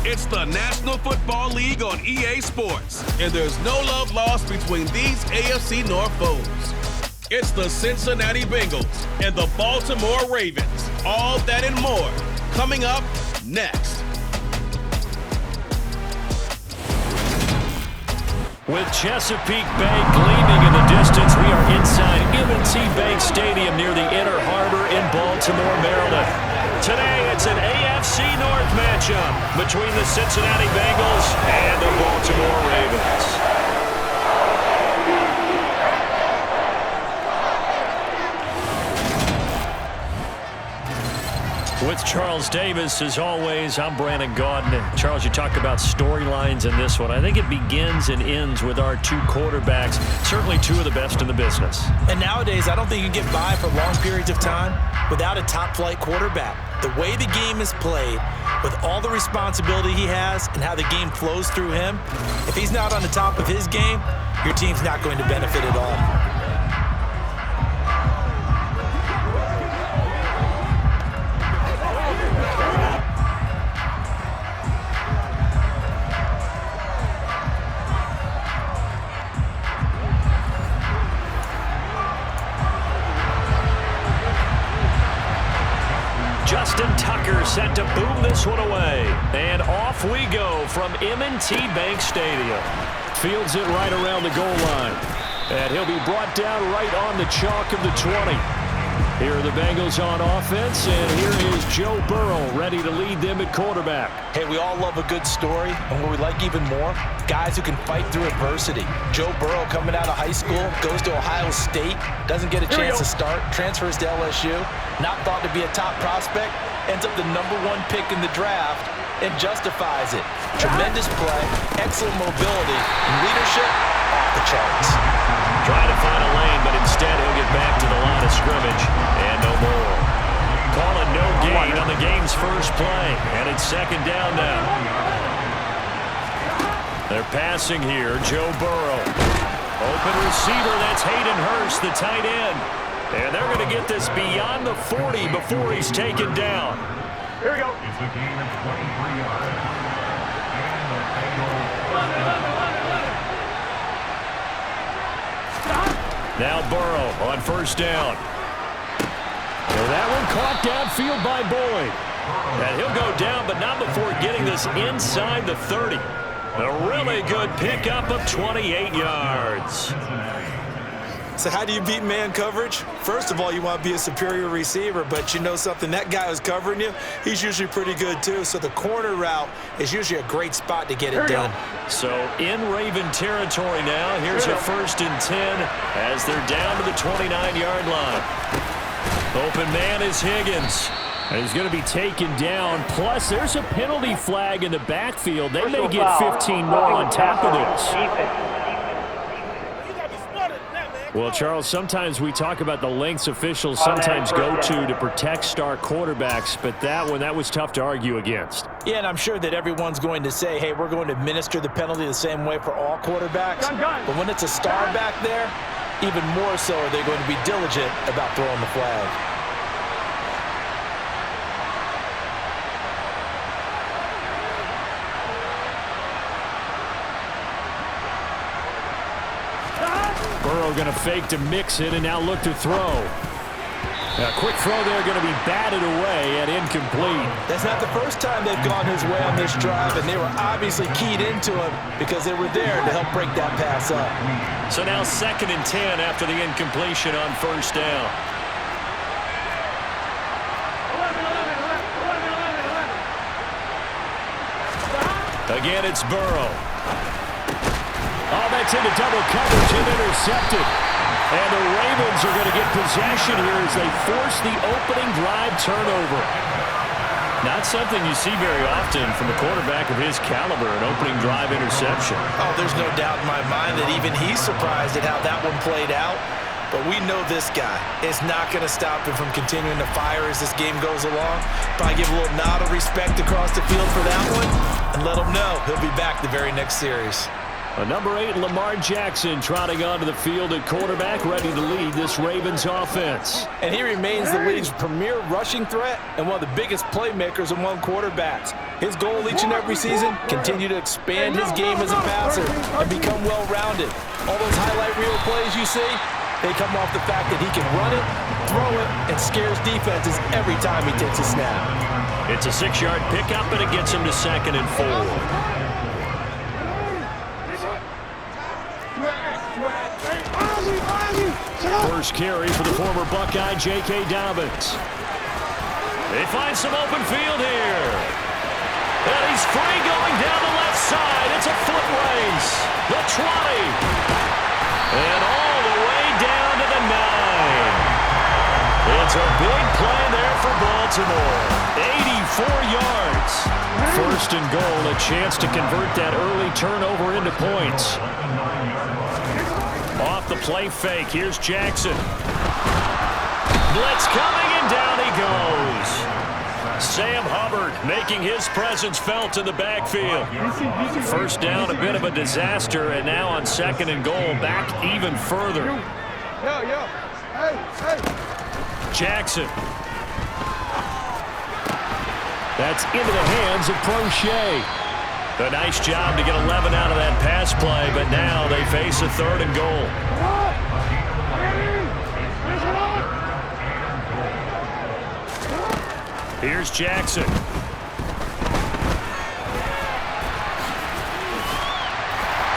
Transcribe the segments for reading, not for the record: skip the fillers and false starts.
It's the National Football League on EA Sports, and there's no love lost between these AFC North foes. It's the Cincinnati Bengals and the Baltimore Ravens. All that and more coming up next. With Chesapeake Bay gleaming in the distance, we are inside M&T Bank Stadium near the Inner Harbor in Baltimore, Maryland. Today, it's an AFC North matchup between the Cincinnati Bengals and the Baltimore Ravens. With Charles Davis, as always, I'm Brandon Gaudin. Charles, you talked about storylines in this one. I think it begins and ends with our two quarterbacks, certainly two of the best in the business. And nowadays, I don't think you can get by for long periods of time without a top-flight quarterback. The way the game is played, with all the responsibility he has and how the game flows through him, if he's not on the top of his game, your team's not going to benefit at all. Set to boom this one away. And off we go from M&T Bank Stadium. Fields it right around the goal line. And he'll be brought down right on the chalk of the 20. Here are the Bengals on offense, and here is Joe Burrow ready to lead them at quarterback. Hey, we all love a good story, and what we like even more, guys who can fight through adversity. Joe Burrow coming out of high school, goes to Ohio State, doesn't get a chance to start, transfers to LSU, not thought to be a top prospect, ends up the #1 pick in the draft, and justifies it. Tremendous play, excellent mobility, and leadership off the charts. Trying to find a lane, but instead he'll get back to the line of scrimmage, and no more. Calling no gain on the game's first play, and it's second down now. They're passing here, Joe Burrow. Open receiver, that's Hayden Hurst, the tight end. And they're going to get this beyond the 40 before he's taken down. Here we go. It's a gain of 23 yards. Now Burrow on first down. And that one caught downfield by Boyd. And he'll go down, but not before getting this inside the 30. A really good pickup of 28 yards. So how do you beat man coverage? First of all, you want to be a superior receiver, but you know something, that guy who's covering you, he's usually pretty good too. So the corner route is usually a great spot to get it done. So in Raven territory now, here's a 1st and 10 as they're down to the 29-yard line. Open man is Higgins. And he's going to be taken down. Plus, there's a penalty flag in the backfield. They may get 15 more on top of this. Well, Charles, sometimes we talk about the lengths officials sometimes go to protect star quarterbacks, but that was tough to argue against. Yeah, and I'm sure that everyone's going to say, hey, we're going to administer the penalty the same way for all quarterbacks. But when it's a star back there, even more so are they going to be diligent about throwing the flag. Burrow going to fake to mix it and now look to throw. A quick throw there going to be batted away and incomplete. That's not the first time they've gone his way on this drive, and they were obviously keyed into him because they were there to help break that pass up. So now 2nd and 10 after the incompletion on first down. Again, it's Burrow. Oh, that's into double coverage and intercepted. And the Ravens are going to get possession here as they force the opening drive turnover. Not something you see very often from a quarterback of his caliber, an opening drive interception. Oh, there's no doubt in my mind that even he's surprised at how that one played out. But we know this guy is not going to stop him from continuing to fire as this game goes along. Probably give a little nod of respect across the field for that one and let him know he'll be back the very next series. Number 8, Lamar Jackson, trotting onto the field at quarterback, ready to lead this Ravens offense. And he remains the league's premier rushing threat and one of the biggest playmakers among quarterbacks. His goal each and every season, continue to expand his game as a passer and become well-rounded. All those highlight reel plays you see, they come off the fact that he can run it, throw it, and scares defenses every time he takes a snap. It's a 6-yard pickup, and it gets him to 2nd and 4. First carry for the former Buckeye, J.K. Dobbins. They find some open field here. And he's free going down the left side. It's a foot race. The 20. And all the way down to the 9. It's a big play there for Baltimore. 84 yards. First and goal, a chance to convert that early turnover into points. Off the play fake, here's Jackson. Blitz coming, and down he goes. Sam Hubbard making his presence felt in the backfield. First down, a bit of a disaster, and now on 2nd and goal, back even further. Jackson. That's into the hands of Prochet. A nice job to get 11 out of that pass play, but now they face a 3rd and goal. Here's Jackson. And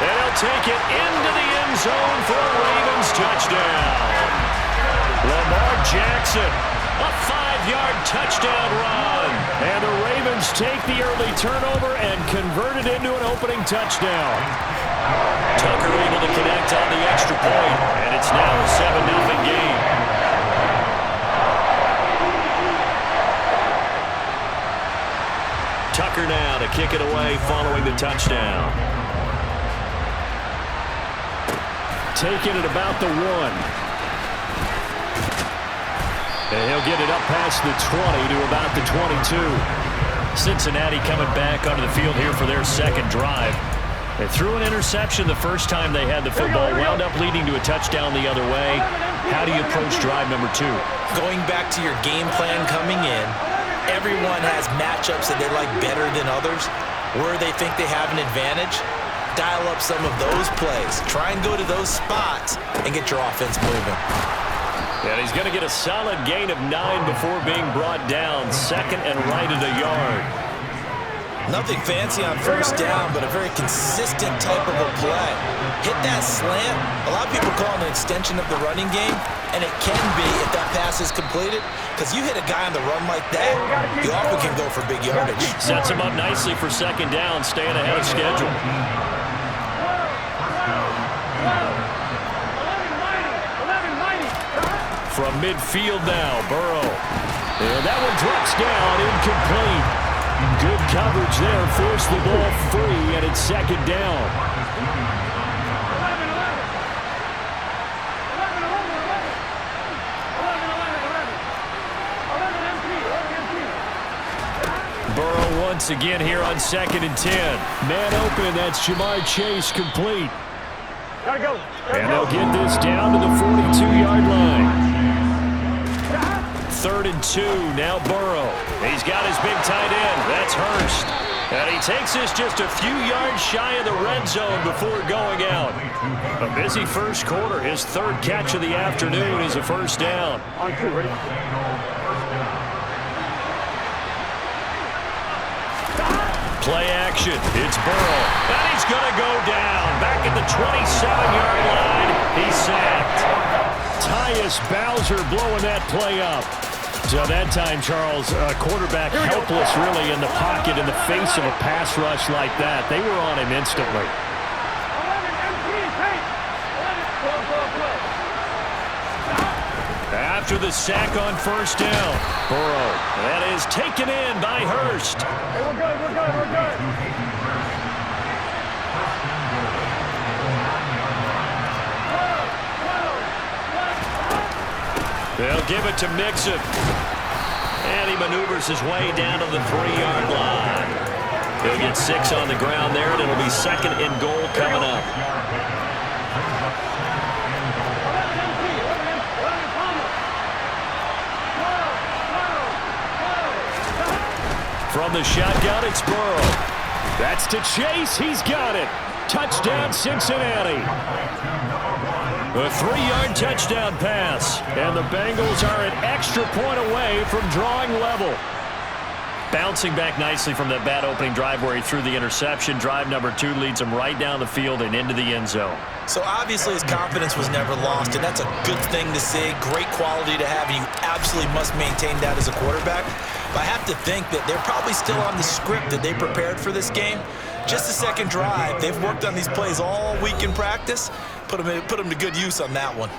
he'll take it into the end zone for a Ravens touchdown. Lamar Jackson, a 5-yard touchdown run. And the Ravens take the early turnover and convert it into an opening touchdown. Tucker able to connect on the extra point, and it's now a 7-0 game. Tucker now to kick it away following the touchdown. Taking it about the 1. And he'll get it up past the 20 to about the 22. Cincinnati coming back onto the field here for their 2nd drive. They threw an interception the first time they had the football, wound up leading to a touchdown the other way. How do you approach drive number 2? Going back to your game plan coming in, everyone has matchups that they like better than others. Where they think they have an advantage, dial up some of those plays. Try and go to those spots and get your offense moving. And he's going to get a solid gain of 9 before being brought down. 2nd and right at a yard. Nothing fancy on first down, but a very consistent type of a play. Hit that slant. A lot of people call it an extension of the running game, and it can be if that pass is completed, because you hit a guy on the run like that, you often can go for big yardage. Sets him up nicely for 2nd down, staying ahead of schedule. From midfield now, Burrow. And that one drops down, incomplete. Good coverage there, forced the ball free, and it's 2nd down. Burrow once again here on 2nd and 10. Man open, that's Jamar Chase complete. And they'll get this down to the 42-yard line. 3rd and 2, now Burrow. He's got his big tight end, that's Hurst. And he takes this just a few yards shy of the red zone before going out. A busy first quarter. His 3rd catch of the afternoon is a first down. Play action, it's Burrow. And he's going to go down. Back at the 27-yard line, he's sacked. Tyus Bowser blowing that play up. So that time, Charles, quarterback helpless really in the pocket in the face of a pass rush like that. They were on him instantly. After the sack on first down, Burrow. That is taken in by Hurst. Hey, we're good. They'll give it to Mixon. And he maneuvers his way down to the 3-yard line. He'll get 6 on the ground there, and it'll be 2nd and goal coming up. From the shotgun, it's Burrow. That's to Chase. He's got it. Touchdown, Cincinnati. A 3-yard touchdown pass. And the Bengals are an extra point away from drawing level. Bouncing back nicely from that bad opening drive where he threw the interception. Drive number 2 leads him right down the field and into the end zone. So obviously his confidence was never lost, and that's a good thing to see. Great quality to have, and you absolutely must maintain that as a quarterback. But I have to think that they're probably still on the script that they prepared for this game. Just the second drive. They've worked on these plays all week in practice. Put them to good use on that one.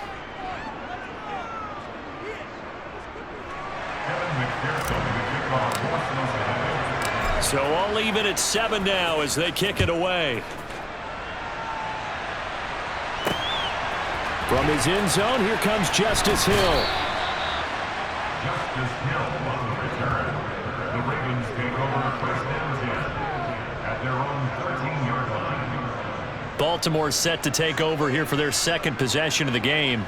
So all even at 7 now as they kick it away. From his end zone, here comes Justice Hill. Justice Hill on the return. The Ravens take over first and 10 at their own 13-yard line. Baltimore set to take over here for their 2nd possession of the game.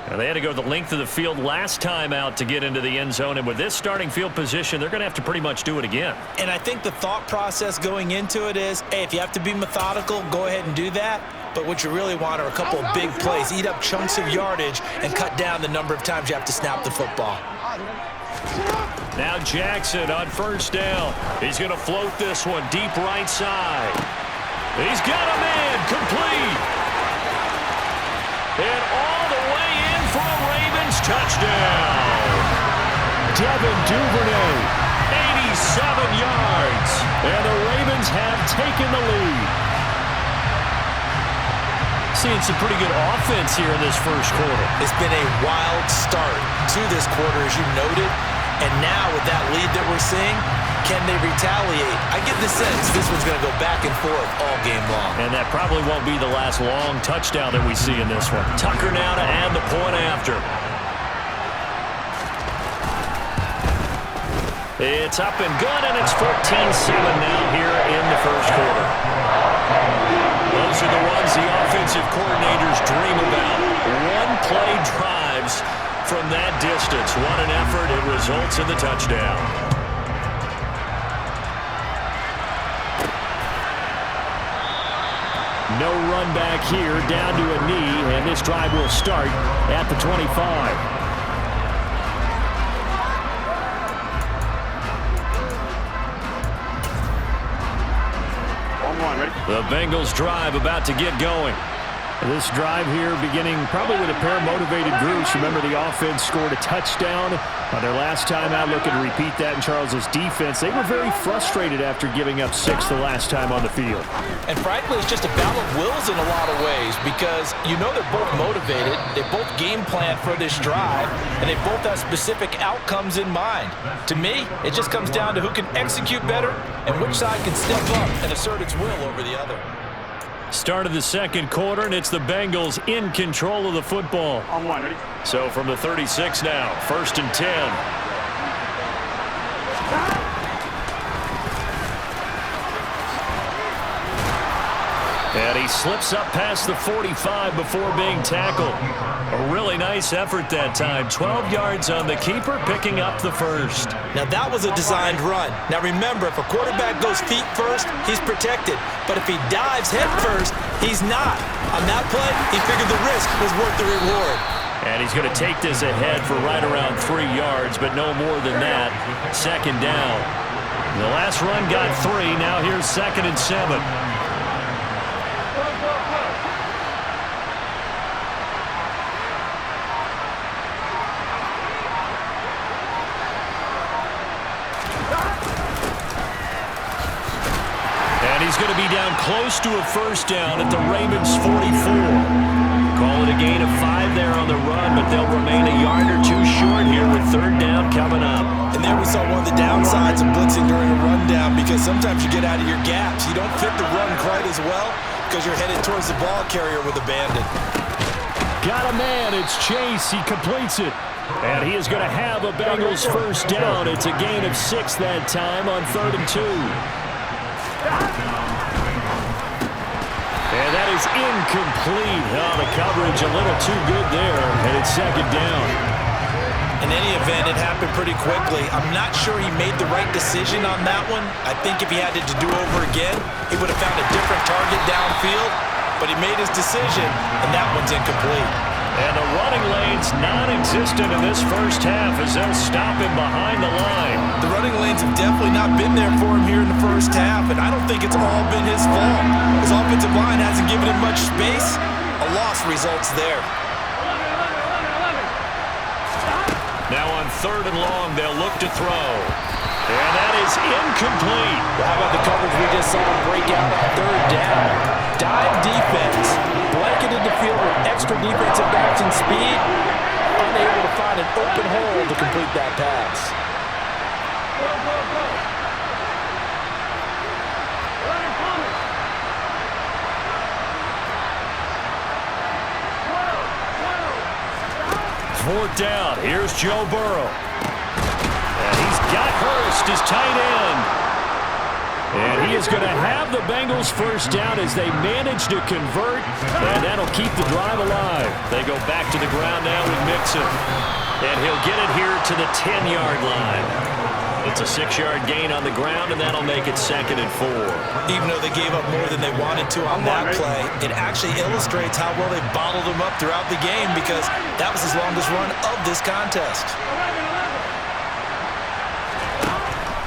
Now, they had to go the length of the field last time out to get into the end zone, and with this starting field position, they're going to have to pretty much do it again. And I think the thought process going into it is, hey, if you have to be methodical, go ahead and do that. But what you really want are a couple of big plays, eat up chunks of yardage, and cut down the number of times you have to snap the football. Now Jackson on first down. He's going to float this one deep right side. He's got a man complete. And all the way in for a Ravens touchdown. Devin Duvernay, 87 yards. And the Ravens have taken the lead. Seeing some pretty good offense here in this first quarter. It's been a wild start to this quarter, as you noted. And now with that lead that we're seeing, can they retaliate? I get the sense this one's going to go back and forth all game long. And that probably won't be the last long touchdown that we see in this one. Tucker now to add the point after. It's up and good, and it's 14-7 now here in the first quarter. Those are the ones the offensive coordinators dream about. One-play drives from that distance. What an effort. It results in the touchdown. No run back here, down to a knee, and this drive will start at the 25. The Bengals drive about to get going. This drive here beginning probably with a pair of motivated groups. Remember, the offense scored a touchdown on their last time out. Looking to repeat that in Charles's defense. They were very frustrated after giving up 6 the last time on the field. And frankly, it's just a battle of wills in a lot of ways, because you know they're both motivated. They both game plan for this drive, and they both have specific outcomes in mind. To me, it just comes down to who can execute better and which side can step up and assert its will over the other. Start of the second quarter, and it's the Bengals in control of the football. So from the 36 now, 1st and 10. And he slips up past the 45 before being tackled. A really nice effort that time. 12 yards on the keeper, picking up the first. Now, that was a designed run. Now, remember, if a quarterback goes feet first, he's protected. But if he dives head first, he's not. On that play, he figured the risk was worth the reward. And he's going to take this ahead for right around 3 yards, but no more than that. 2nd down. The last run got 3. Now here's 2nd and 7. He's going to be down close to a first down at the Ravens 44. Call it a gain of 5 there on the run, but they'll remain a yard or 2 short here with 3rd down coming up. And there we saw one of the downsides of blitzing during a rundown, because sometimes you get out of your gaps. You don't fit the run quite as well because you're headed towards the ball carrier with abandon. Got a man. It's Chase. He completes it. And he is going to have a Bengals first down. It's a gain of 6 that time on 3rd and 2. And that is incomplete. Oh, the coverage a little too good there, and it's second down. In any event, it happened pretty quickly. I'm not sure he made the right decision on that one. I think if he had it to do over again, he would have found a different target downfield, but he made his decision, and that one's incomplete. And the running lane's non-existent in this first half as they'll stop him behind the line. The running lanes have definitely not been there for him here in the first half, and I don't think it's all been his fault. His offensive line hasn't given him much space. A loss results there. Now on 3rd and long, they'll look to throw. And that is incomplete. How about the coverage we just saw him break out on 3rd down? Dive defense, blanketed the field with extra defensive backs and speed, unable to find an open hole to complete that pass. Fourth down. Here's Joe Burrow. And he's got Hurst, his tight end. And he is going to have the Bengals first down as they manage to convert, and that'll keep the drive alive. They go back to the ground now with Mixon. And he'll get it here to the 10-yard line. It's a 6-yard gain on the ground, and that'll make it 2nd and 4. Even though they gave up more than they wanted to on that play, it actually illustrates how well they bottled them up throughout the game because that was his longest run of this contest.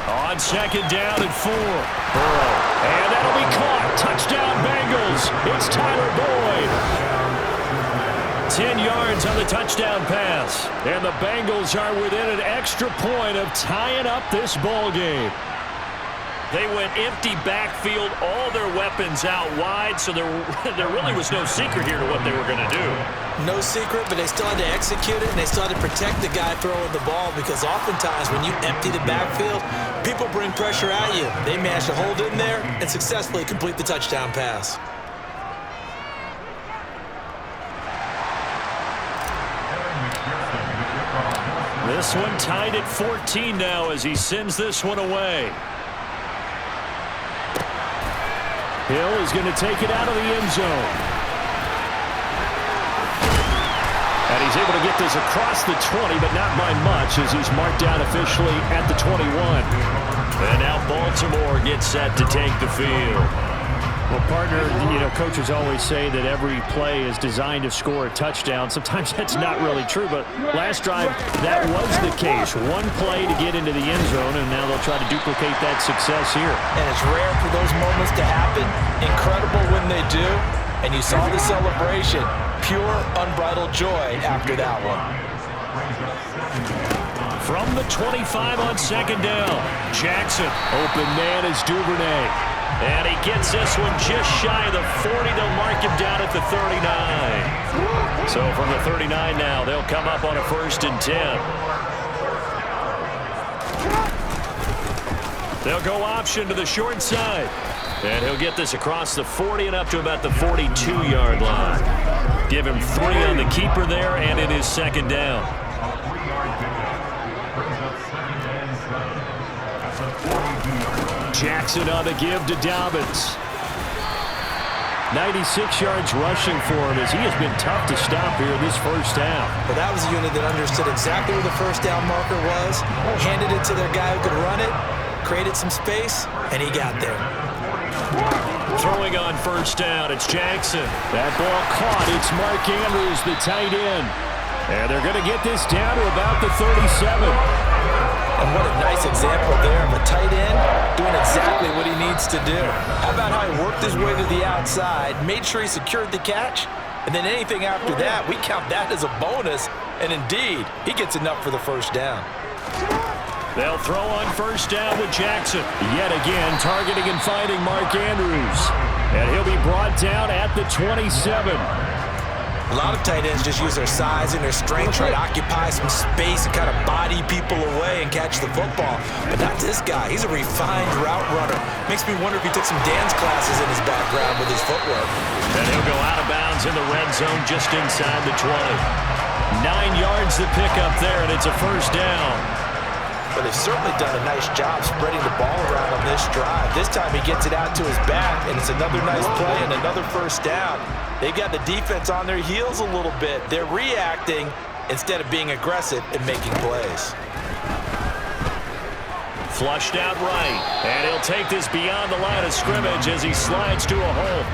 On 2nd down and 4. Burrow. And that'll be caught. Touchdown Bengals. It's Tyler Boyd. 10 yards on the touchdown pass. And the Bengals are within an extra point of tying up this ball game. They went empty backfield, all their weapons out wide, so there really was no secret here to what they were going to do. No secret, but they still had to execute it, and they still had to protect the guy throwing the ball because oftentimes when you empty the backfield, people bring pressure at you. They managed to hold in there and successfully complete the touchdown pass. This one tied at 14 now as he sends this one away. Hill is going to take it out of the end zone. And he's able to get this across the 20, but not by much as he's marked down officially at the 21. And now Baltimore gets set to take the field. Well, partner, coaches always say that every play is designed to score a touchdown. Sometimes that's not really true, but last drive, that was the case. One play to get into the end zone, and now they'll try to duplicate that success here. And it's rare for those moments to happen. Incredible when they do. And you saw the celebration. Pure, unbridled joy after that one. From the 25 on 2nd down, Jackson. Open man is Duvernay. And he gets this one just shy of the 40. They'll mark him down at the 39. So from the 39 now, they'll come up on a 1st and 10. They'll go option to the short side. And he'll get this across the 40 and up to about the 42-yard line. Give him 3 on the keeper there, and it is 2nd down. Jackson on the give to Dobbins. 96 yards rushing for him as he has been tough to stop here in this first half. Well, that was a unit that understood exactly where the first down marker was, handed it to their guy who could run it, created some space, and he got there. Throwing on 1st down, it's Jackson. That ball caught. It's Mark Andrews, the tight end. And they're going to get this down to about the 37. And what a nice example there of a tight end doing exactly what he needs to do. How about how he worked his way to the outside, made sure he secured the catch, and then anything after that, we count that as a bonus. And indeed, he gets enough for the first down. They'll throw on 1st down with Jackson. Yet again, targeting and finding Mark Andrews. And he'll be brought down at the 27. A lot of tight ends just use their size and their strength, try to occupy some space and kind of body people away and catch the football. But not this guy. He's a refined route runner. Makes me wonder if he took some dance classes in his background with his footwork. And he'll go out of bounds in the red zone just inside the 20. 9 yards to pick up there, and it's a 1st down. but they've certainly done a nice job spreading the ball around on this drive. This time he gets it out to his back, and it's another nice play and another first down. They've got the defense on their heels a little bit. They're reacting instead of being aggressive and making plays. Flushed out right, and he'll take this beyond the line of scrimmage as he slides to a hole.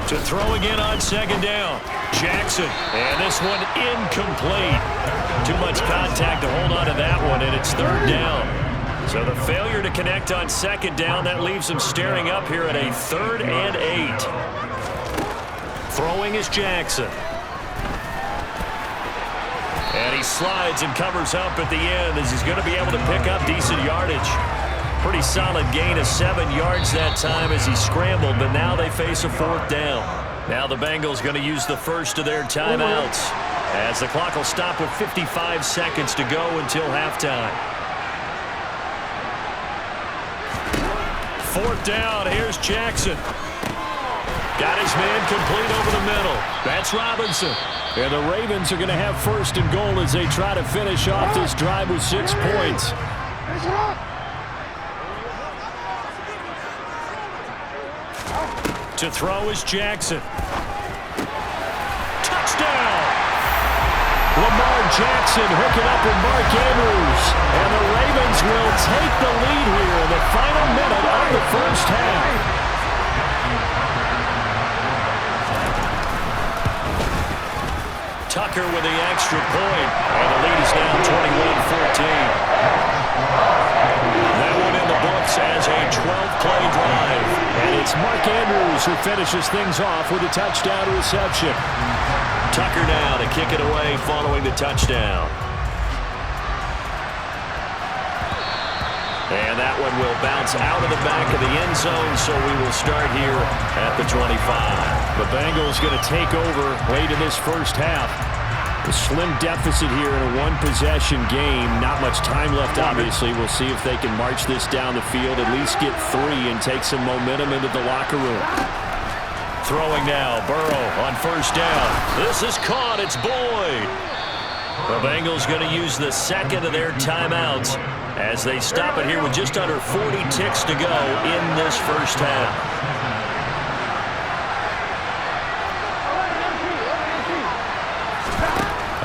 To throw again on second down. Jackson, and this one incomplete. Too much contact to hold on to that one, and it's third down. So the failure to connect on second down, that leaves him staring up here at a 3rd and 8. Throwing is Jackson. And he slides and covers up at the end as he's going to be able to pick up decent yardage. Pretty solid gain of 7 yards that time as he scrambled, but now they face a 4th down. Now the Bengals going to use the first of their timeouts as the clock will stop with 55 seconds to go until halftime. 4th down, here's Jackson. Got his man complete over the middle. That's Robinson. And the Ravens are going to have first and goal as they try to finish off this drive with 6 points. To throw is Jackson. Touchdown! Lamar Jackson hooking up with Mark Andrews. And the Ravens will take the lead here in the final minute of the first half. Tucker with the extra point, and the lead is now 21-14. That one in the books as a 12-play drive. And it's Mark Andrews who finishes things off with a touchdown reception. Tucker now to kick it away following the touchdown. And that one will bounce out of the back of the end zone, so we will start here at the 25. The Bengals going to take over late in this first half. A slim deficit here in a one-possession game. Not much time left, obviously. We'll see if they can march this down the field, at least get 3 and take some momentum into the locker room. Throwing now, Burrow on first down. This is caught, it's Boyd. The Bengals going to use the second of their timeouts as they stop it here with just under 40 ticks to go in this first half.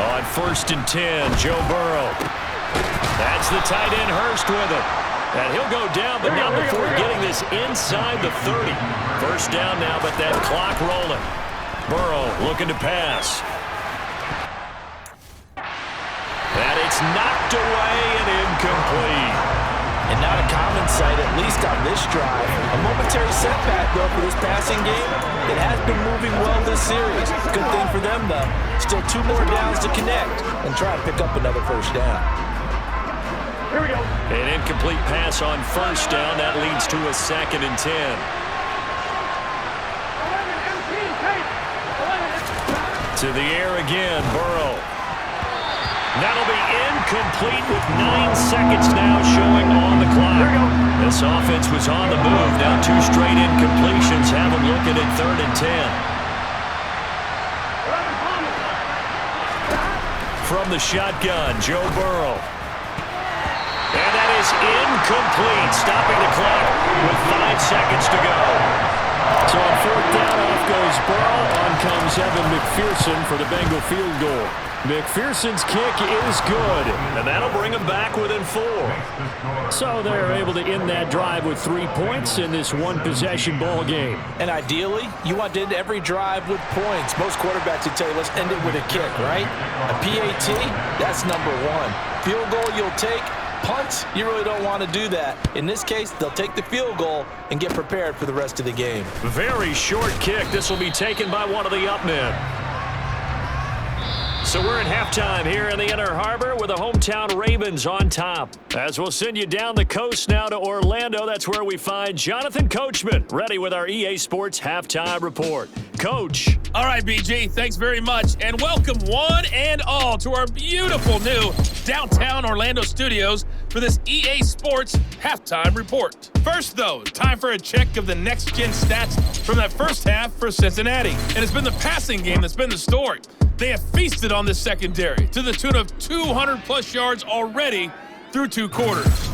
On 1st and 10, Joe Burrow. That's the tight end Hurst with it. And he'll go down, but not before getting this inside the 30. First down now, but that clock rolling. Burrow looking to pass. And it's knocked away and incomplete. And not a common sight, at least on this drive. A momentary setback, though, for this passing game. It has been moving well this series. Good thing for them, though. Still 2 more downs to connect and try to pick up another first down. Here we go. An incomplete pass on first down. That leads to a 2nd and 10. To the air again, Burrow. That'll be incomplete with 9 seconds now showing on the clock. This offense was on the move. Now 2 straight incompletions have them looking at 3rd and 10. From the shotgun, Joe Burrow. And that is incomplete, stopping the clock with 5 seconds to go. So on 4th down, off goes Burrow. On comes Evan McPherson for the Bengal field goal. McPherson's kick is good, and that'll bring them back within 4. So they're able to end that drive with 3 points in this one-possession ball game. And ideally, you want to end every drive with points. Most quarterbacks would tell you, let's end it with a kick, right? A PAT, that's number 1. Field goal you'll take. Punts, you really don't want to do that. In this case, they'll take the field goal and get prepared for the rest of the game. Very short kick. This will be taken by one of the up men. So we're at halftime here in the Inner Harbor with the hometown Ravens on top. As we'll send you down the coast now to Orlando, that's where we find Jonathan Coachman ready with our EA Sports Halftime Report. Coach. All right, BG, thanks very much. And welcome one and all to our beautiful new downtown Orlando studios for this EA Sports Halftime Report. First, though, time for a check of the next-gen stats from that first half for Cincinnati. And it's been the passing game that's been the story. They have feasted on this secondary to the tune of 200-plus yards already through 2 quarters.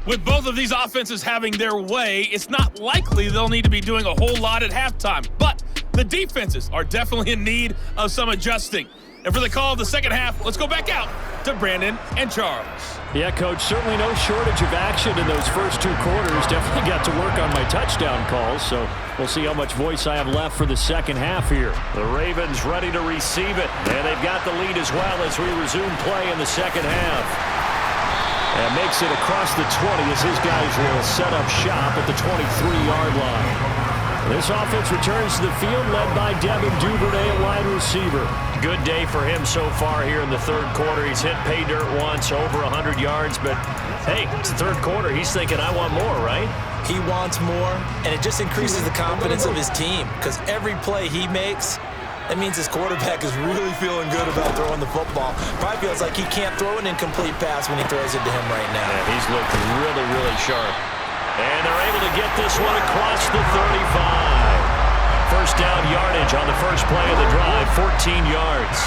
With both of these offenses having their way, it's not likely they'll need to be doing a whole lot at halftime. But the defenses are definitely in need of some adjusting. And for the call of the second half, let's go back out to Brandon and Charles. Yeah, Coach, certainly no shortage of action in those first 2 quarters. Definitely got to work on my touchdown calls, so we'll see how much voice I have left for the second half here. The Ravens ready to receive it, and they've got the lead as well as we resume play in the second half. And makes it across the 20 as his guys will set up shop at the 23-yard line. This offense returns to the field led by Devin Duvernay at wide receiver. Good day for him so far here in the third quarter. He's hit pay dirt once, over 100 yards, but hey, it's the third quarter. He's thinking, I want more, right? He wants more, and it just increases the confidence of his team because every play he makes, that means his quarterback is really feeling good about throwing the football. Probably feels like he can't throw an incomplete pass when he throws it to him right now. Yeah, he's looked really, really sharp. And they're able to get this one across the 35. First down yardage on the first play of the drive, 14 yards.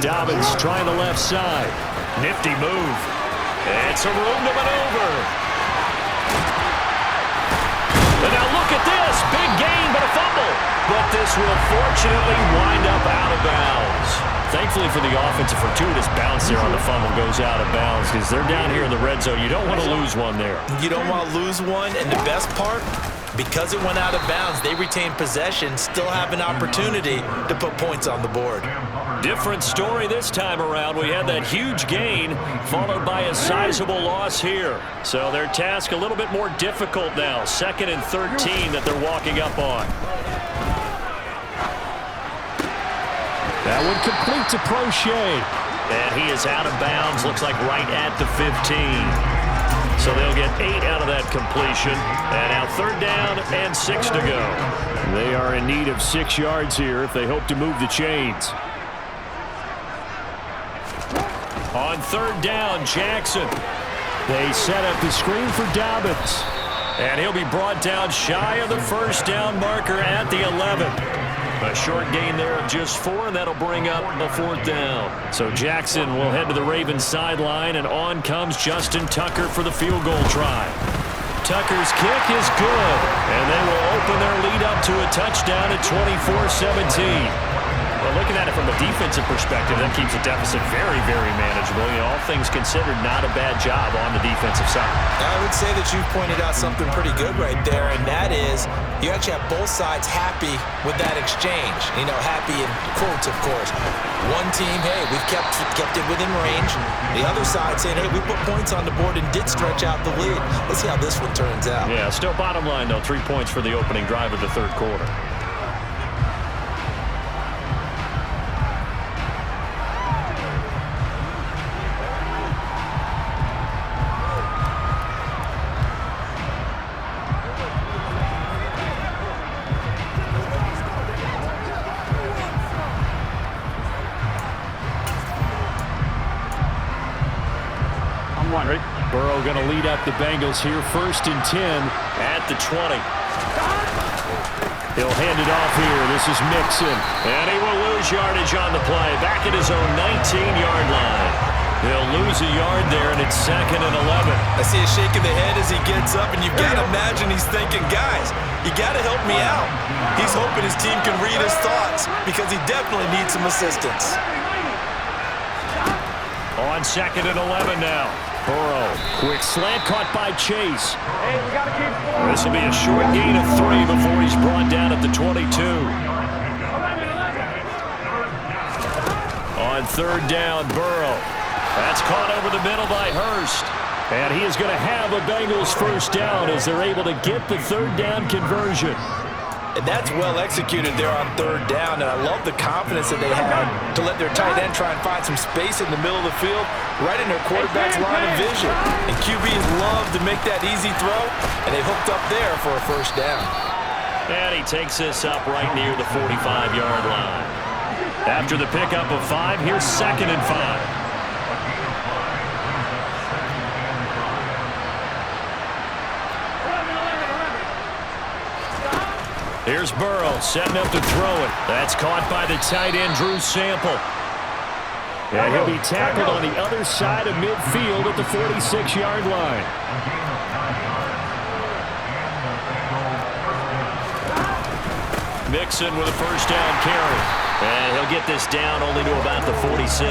Dobbins trying the left side. Nifty move. It's a room to maneuver. And now look at this. Big gain, but a fumble. But this will fortunately wind up out of bounds. Thankfully for the offense, a fortuitous bounce there on the fumble goes out of bounds because they're down here in the red zone. You don't want to lose one there. You don't want to lose one, and the best part, because it went out of bounds, they retain possession, still have an opportunity to put points on the board. Different story this time around. We had that huge gain followed by a sizable loss here. So their task a little bit more difficult now. 2nd and 13 that they're walking up on. That one complete to Prochet. And he is out of bounds. Looks like right at the 15. So they'll get 8 out of that completion. And now 3rd down and 6 to go. They are in need of 6 yards here if they hope to move the chains. On 3rd down, Jackson. They set up the screen for Dobbins. And he'll be brought down shy of the first down marker at the 11. A short gain there of just 4, and that'll bring up a 4th down. So Jackson will head to the Ravens sideline, and on comes Justin Tucker for the field goal try. Tucker's kick is good, and they will open their lead up to a touchdown at 24-17. Well, looking at it from a defensive perspective, that keeps the deficit very, very manageable. You know, all things considered, not a bad job on the defensive side. I would say that you pointed out something pretty good right there, and that is you actually have both sides happy with that exchange. You know, happy in quotes, of course. One team, hey, we've kept it within range. The other side saying, hey, we put points on the board and did stretch out the lead. Let's see how this one turns out. Yeah, still bottom line, though, 3 points for the opening drive of the third quarter. Burrow going to lead up the Bengals here, 1st and 10 at the 20. He'll hand it off here. This is Mixon. And he will lose yardage on the play. Back at his own 19-yard line. They'll lose a yard there, and it's 2nd and 11. I see a shake of the head as he gets up, and you've got to imagine he's thinking, guys, you got to help me out. He's hoping his team can read his thoughts because he definitely needs some assistance. On 2nd and 11 now. Burrow, quick slant caught by Chase. This will be a short gain of 3 before he's brought down at the 22. On 3rd down, Burrow. That's caught over the middle by Hurst. And he is going to have a Bengals first down as they're able to get the 3rd down conversion. And that's well executed there on third down, and I love the confidence that they had to let their tight end try and find some space in the middle of the field, right in their quarterback's line of vision. And QBs love to make that easy throw, and they hooked up there for a first down. And he takes this up right near the 45-yard line. After the pickup of 5, here's 2nd and 5. Here's Burrow setting up to throw it. That's caught by the tight end, Drew Sample. And he'll be tackled on the other side of midfield at the 46-yard line. Mixon with a first down carry. And he'll get this down only to about the 46.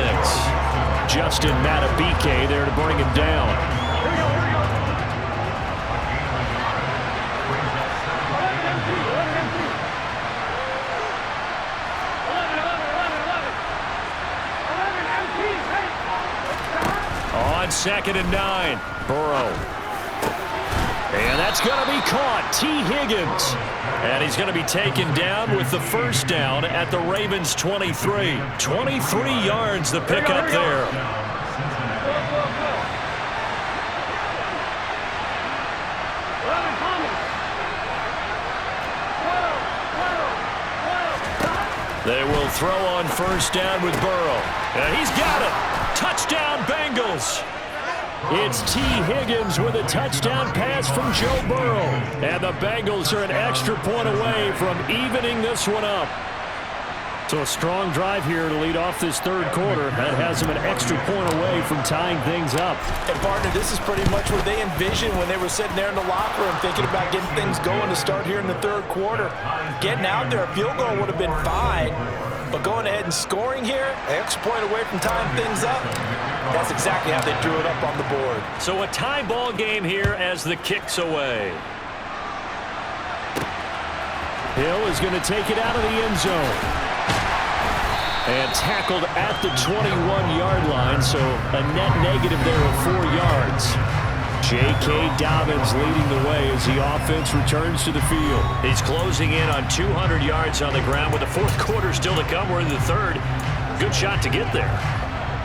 Justin Matabike there to bring him down. On 2nd and 9, Burrow. And that's going to be caught. T. Higgins. And he's going to be taken down with the first down at the Ravens' 23. 23 yards the pickup there. They will throw on first down with Burrow. And he's got it. Touchdown, Bengals. It's T. Higgins with a touchdown pass from Joe Burrow. And the Bengals are an extra point away from evening this one up. So a strong drive here to lead off this third quarter. That has them an extra point away from tying things up. And, partner, this is pretty much what they envisioned when they were sitting there in the locker room thinking about getting things going to start here in the third quarter. Getting out there, a field goal would have been fine. But going ahead and scoring here, an extra point away from tying things up, that's exactly how they drew it up on the board. So a tie ball game here as the kick's away. Hill is going to take it out of the end zone. And tackled at the 21-yard line, so a net negative there of 4 yards. J.K. Dobbins leading the way as the offense returns to the field. He's closing in on 200 yards on the ground with the fourth quarter still to come. We're in the third. Good shot to get there.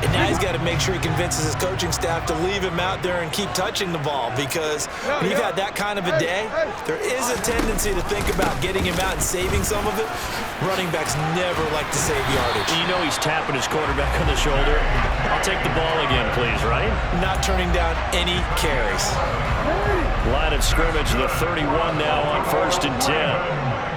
And now he's got to make sure he convinces his coaching staff to leave him out there and keep touching the ball, because when you've had that kind of a day, there is a tendency to think about getting him out and saving some of it. Running backs never like to save yardage. You know he's tapping his quarterback on the shoulder. I'll take the ball again, please, right? Not turning down any carries. Line of scrimmage, the 31 now on 1st and 10.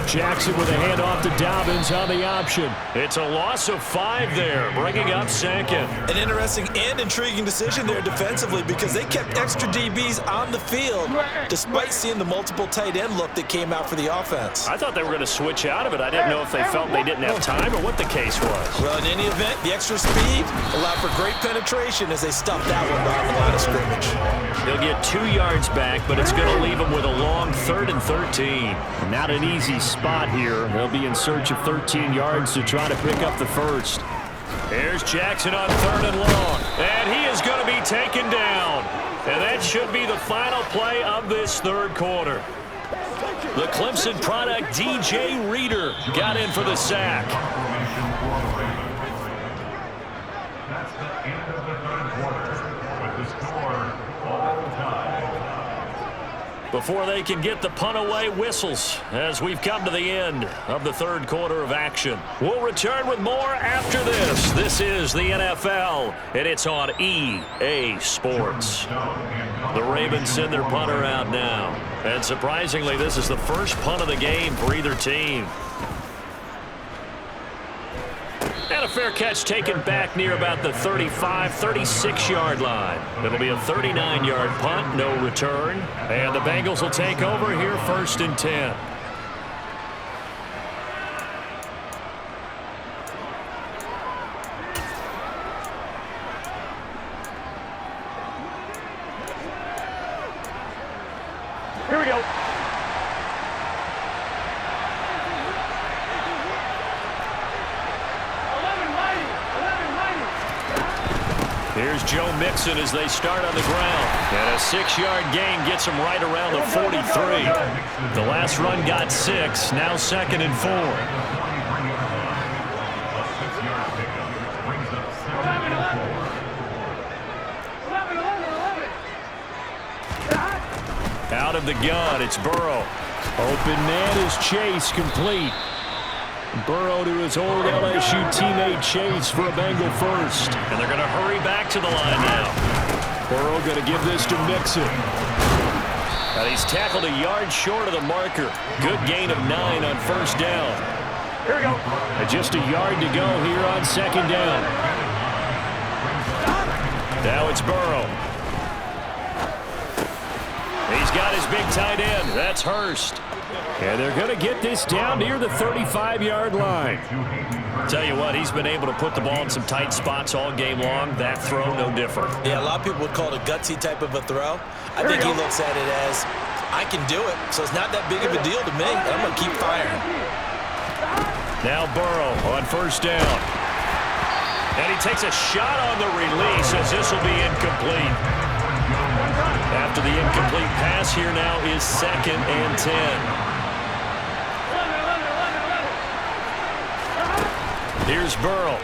Jackson with a handoff to Dobbins on the option. It's a loss of 5 there, bringing up 2nd. An interesting and intriguing decision there defensively, because they kept extra DBs on the field despite seeing the multiple tight end look that came out for the offense. I thought they were going to switch out of it. I didn't know if they felt they didn't have time or what the case was. Well, in any event, the extra speed allowed for great penetration as they stuffed that one behind the line of scrimmage. They'll get 2 yards back, but it's going to leave them with a long 3rd and 13. Not an easy spot here. They'll be in search of 13 yards to try to pick up the first. Here's Jackson on 3rd and long. And he is going to be taken down. And that should be the final play of this third quarter. The Clemson product, DJ Reader, got in for the sack. That's the end of the third quarter with the score all time. Before they can get the punt away, whistles as we've come to the end of the third quarter of action. We'll return with more after this. This is the NFL, and it's on EA Sports. The Ravens send their punter out now. And surprisingly, this is the first punt of the game for either team. And a fair catch taken back near about the 35, 36-yard line. It'll be a 39-yard punt, no return. And the Bengals will take over here 1st and 10. Here we go. Here's Joe Mixon as they start on the ground. And a 6-yard gain gets him right around the 43. The last run got 6. Now 2nd and 4. Out of the gun, it's Burrow. Open man is Chase, complete. Burrow to his old LSU teammate Chase for a Bengal first. And they're going to hurry back to the line now. Burrow going to give this to Mixon. And he's tackled a yard short of the marker. Good gain of 9 on first down. Here we go. And just a yard to go here on 2nd down. Now it's Burrow. He's got his big tight end. That's Hurst. And they're going to get this down near the 35-yard line. Tell you what, he's been able to put the ball in some tight spots all game long. That throw, no different. Yeah, a lot of people would call it a gutsy type of a throw. I think he looks at it as, I can do it, so it's not that big of a deal to me. I'm going to keep firing. Now Burrow on first down. And he takes a shot on the release as this will be incomplete. After the incomplete pass, here now is 2nd and 10. Here's Burrow.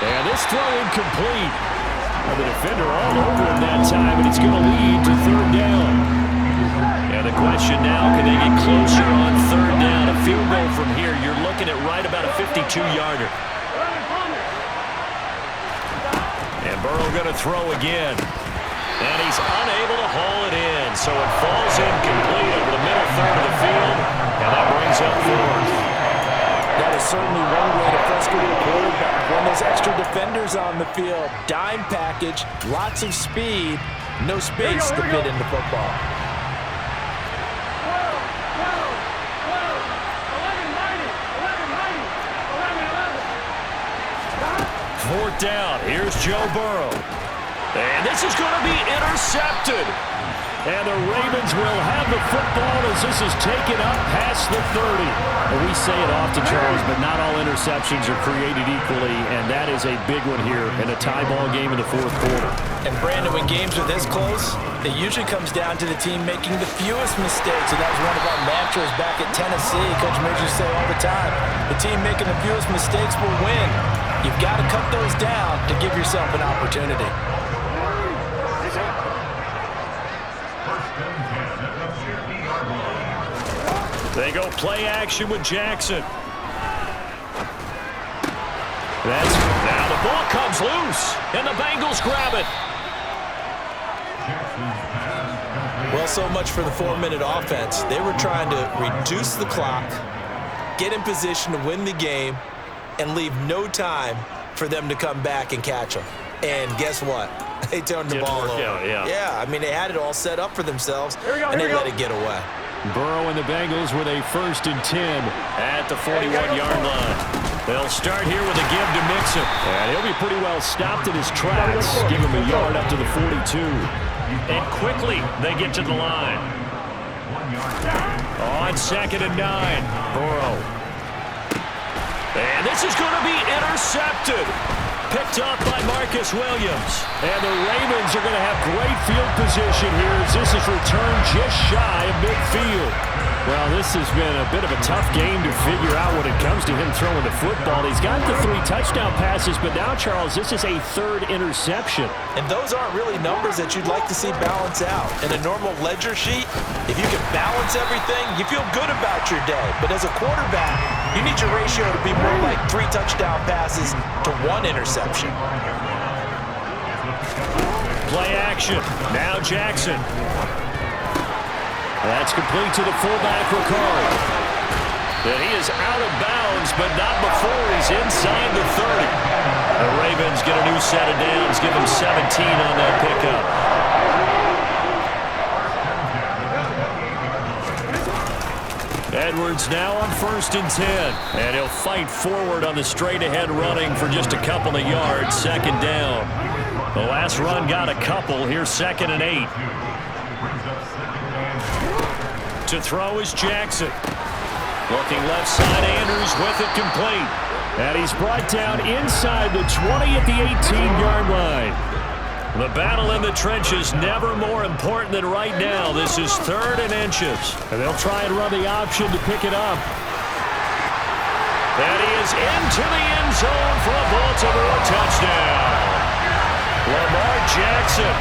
And this throw incomplete. And the defender all over him that time, and it's going to lead to 3rd down. And the question now, can they get closer on 3rd down? A field goal from here, you're looking at right about a 52-yarder. And Burrow going to throw again. And he's unable to haul it in, so it falls incomplete over the middle third of the field, and that brings up 4th. That is certainly one way to frustrate a quarterback. When there's extra defenders on the field, dime package, lots of speed, no space to fit into football. Fourth down. Here's Joe Burrow. And this is going to be intercepted. And the Ravens will have the football as this is taken up past the 30. And we say it often, Charles, but not all interceptions are created equally, and that is a big one here in a tie ball game in the 4th quarter. And Brandon, when games are this close, it usually comes down to the team making the fewest mistakes, and that was one of our mantras back at Tennessee. Coach Major say all the time, the team making the fewest mistakes will win. You've got to cut those down to give yourself an opportunity. They go play action with Jackson. Now the ball comes loose, and the Bengals grab it. Well, so much for the 4-minute offense. They were trying to reduce the clock, get in position to win the game, and leave no time for them to come back and catch them. And guess what? They turned the ball over. Yeah, I mean, they had it all set up for themselves, and they let it get away. Burrow and the Bengals with a 1st and 10 at the 41-yard line. They'll start here with a give to Mixon. And he'll be pretty well stopped in his tracks. Give him a yard up to the 42. And quickly they get to the line. On 2nd and 9, Burrow. And this is going to be intercepted. Picked up by Marcus Williams. And the Ravens are going to have great field position here as this is returned just shy of midfield. Well, this has been a bit of a tough game to figure out when it comes to him throwing the football. He's got the 3 touchdown passes, but now, Charles, this is a 3rd interception. And those aren't really numbers that you'd like to see balance out. In a normal ledger sheet, if you can balance everything, you feel good about your day. But as a quarterback, you need your ratio to be more like 3 touchdown passes to 1 interception. Play action. Now Jackson. That's complete to the fullback, Ricard. And he is out of bounds, but not before he's inside the 30. The Ravens get a new set of downs, give him 17 on that pickup. Edwards now on 1st and 10. And he'll fight forward on the straight-ahead running for just a couple of yards, 2nd down. The last run got a couple. Here's 2nd and 8. To throw is Jackson. Looking left side, Andrews with it complete. And he's brought down inside the 20 at the 18-yard line. The battle in the trenches never more important than right now. This is 3rd and inches. And they'll try and run the option to pick it up. And he is into the end zone for a Baltimore touchdown. Lamar Jackson,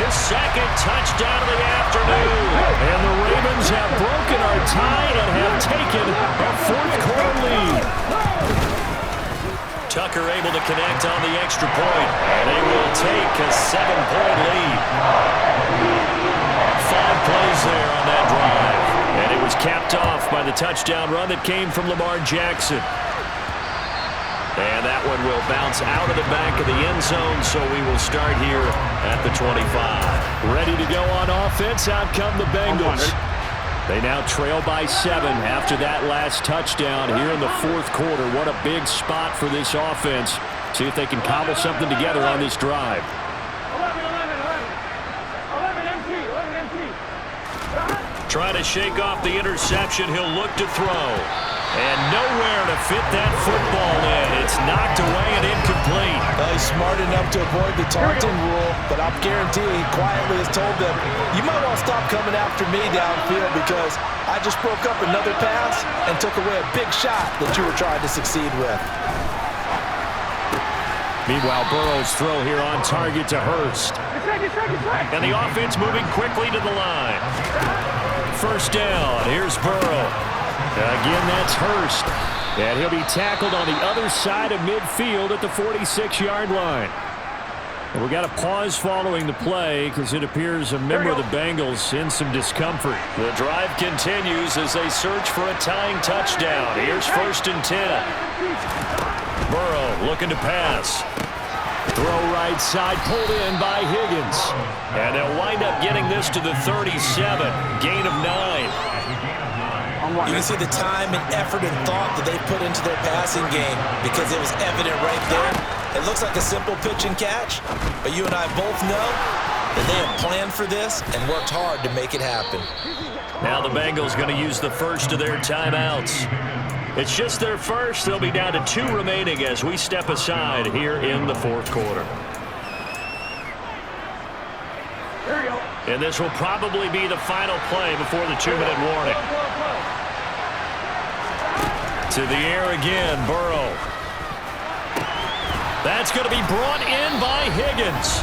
his 2nd touchdown of the afternoon. And the Ravens have broken our tie and have taken a 4th-quarter lead. Tucker able to connect on the extra point. And they will take a 7-point lead. 5 plays there on that drive. And it was capped off by the touchdown run that came from Lamar Jackson. And that one will bounce out of the back of the end zone, so we will start here at the 25. Ready to go on offense, out come the Bengals. They now trail by 7 after that last touchdown here in the 4th quarter. What a big spot for this offense. See if they can cobble something together on this drive. Trying to shake off the interception. He'll look to throw. And nowhere to fit that football in. It's knocked away and incomplete. Well, he's smart enough to avoid the taunting rule, but I'm guaranteeing he quietly has told them, you might want to stop coming after me downfield because I just broke up another pass and took away a big shot that you were trying to succeed with. Meanwhile, Burrow's throw here on target to Hurst. And the offense moving quickly to the line. 1st down. Here's Burrow. Again, that's Hurst. And he'll be tackled on the other side of midfield at the 46-yard line. And we got a pause following the play because it appears a member of the Bengals in some discomfort. The drive continues as they search for a tying touchdown. Here's 1st and 10. Burrow looking to pass. Throw right side, pulled in by Higgins. And they'll wind up getting this to the 37. Gain of 9. You can see the time and effort and thought that they put into their passing game because it was evident right there. It looks like a simple pitch and catch, but you and I both know that they have planned for this and worked hard to make it happen. Now the Bengals going to use the first of their timeouts. It's just their first. They'll be down to 2 remaining as we step aside here in the 4th quarter. And this will probably be the final play before the 2-minute warning. To the air again, Burrow. That's going to be brought in by Higgins.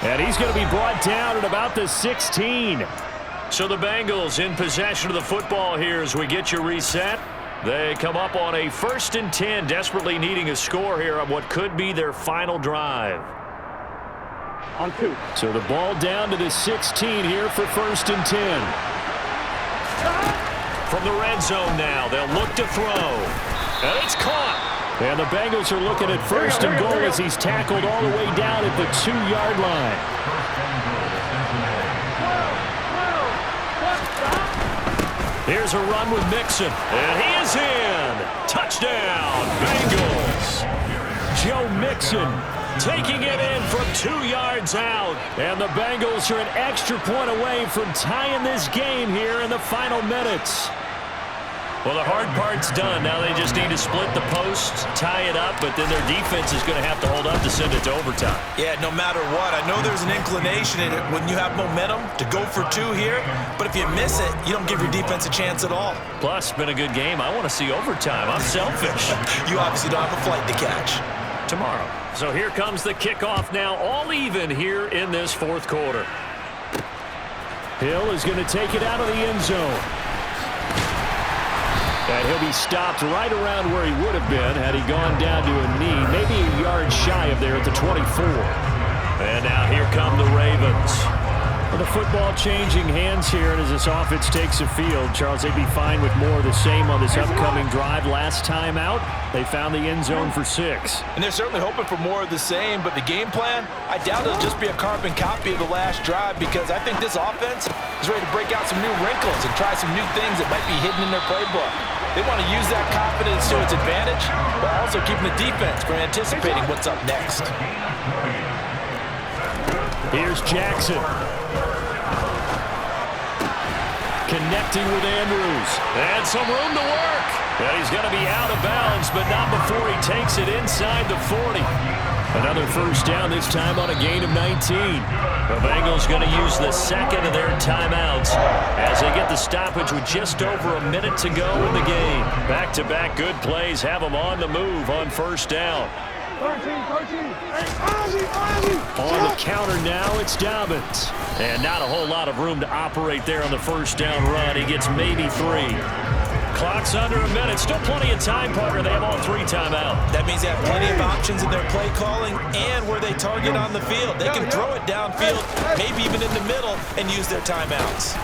And he's going to be brought down at about the 16. So the Bengals in possession of the football here as we get you reset. They come up on a 1st and 10, desperately needing a score here on what could be their final drive. On 2. So the ball down to the 16 here for 1st and 10. From the red zone now, they'll look to throw. And it's caught. And the Bengals are looking at 1st and goal as he's tackled all the way down at the 2-yard line. Here's a run with Mixon. And he is in. Touchdown, Bengals. Joe Mixon taking it in from 2 yards out. And the Bengals are an extra point away from tying this game here in the final minutes. Well, the hard part's done. Now they just need to split the posts, tie it up, but then their defense is going to have to hold up to send it to overtime. Yeah, no matter what. I know there's an inclination in it when you have momentum to go for 2 here, but if you miss it, you don't give your defense a chance at all. Plus, it's been a good game. I want to see overtime. I'm selfish. You obviously don't have a flight to catch. Tomorrow. So here comes the kickoff now, all even here in this 4th quarter. Hill is going to take it out of the end zone. And he'll be stopped right around where he would have been had he gone down to a knee, maybe a yard shy of there at the 24. And now here come the Ravens. Well, the football changing hands here, and as this offense takes the field, Charles, they'd be fine with more of the same on this upcoming drive. Last time out, they found the end zone for 6. And they're certainly hoping for more of the same, but the game plan, I doubt it'll just be a carbon copy of the last drive because I think this offense is ready to break out some new wrinkles and try some new things that might be hidden in their playbook. They want to use that confidence to its advantage, while also keeping the defense from anticipating what's up next. Here's Jackson. Connecting with Andrews. And some room to work. And he's going to be out of bounds, but not before he takes it inside the 40. Another first down, this time on a gain of 19. The Bengals going to use the second of their timeouts as they get the stoppage with just over a minute to go in the game. Back-to-back good plays have them on the move on first down. On the counter now, it's Dobbins. And not a whole lot of room to operate there on the first down run. He gets maybe 3. Clock's under a minute. Still plenty of time, partner. They have all 3 timeout. That means they have plenty of options in their play calling and where they target on the field. They can throw it downfield, maybe even in the middle, and use their timeouts.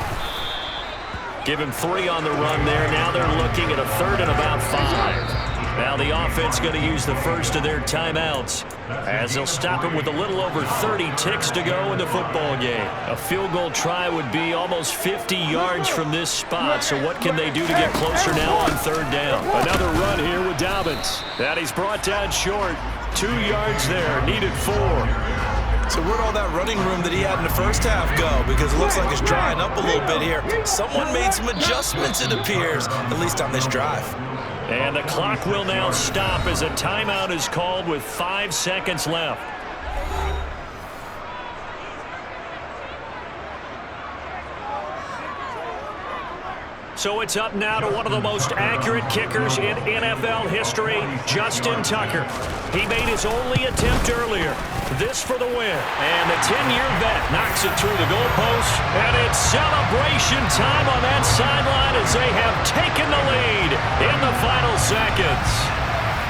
Give him 3 on the run there. Now they're looking at a third and about 5. Now the offense going to use the first of their timeouts as they'll stop him with a little over 30 ticks to go in the football game. A field goal try would be almost 50 yards from this spot, so what can they do to get closer now on third down? Another run here with Dobbins. That he's brought down short. 2 yards there, needed 4. So where'd all that running room that he had in the first half go? Because it looks like it's drying up a little bit here. Someone made some adjustments, it appears, at least on this drive. And the clock will now stop as a timeout is called with 5 seconds left. So it's up now to one of the most accurate kickers in NFL history, Justin Tucker. He made his only attempt earlier. This for the win. And the 10-year vet knocks it through the goalpost. And it's celebration time on that sideline as they have taken the lead in the final seconds.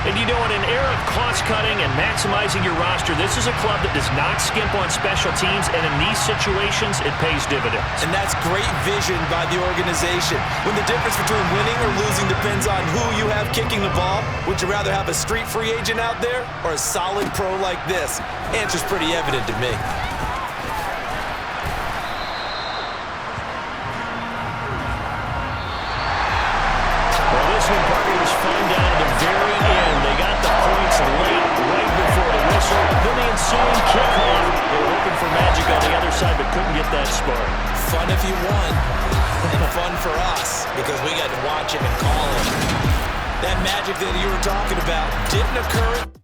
And you know, in an era of cost-cutting and maximizing your roster, this is a club that does not skimp on special teams, and in these situations, it pays dividends. And that's great vision by the organization. When the difference between winning or losing depends on who you have kicking the ball, would you rather have a street free agent out there or a solid pro like this? Answer's pretty evident to me. Well, this one, Parker, was fun down at the very end. They got the points late, right before the whistle. Then the ensuing kickoff. They were hoping for magic on the other side, but couldn't get that spark. Fun if you won, and fun for us, because we got to watch it and call it. That magic that you were talking about didn't occur.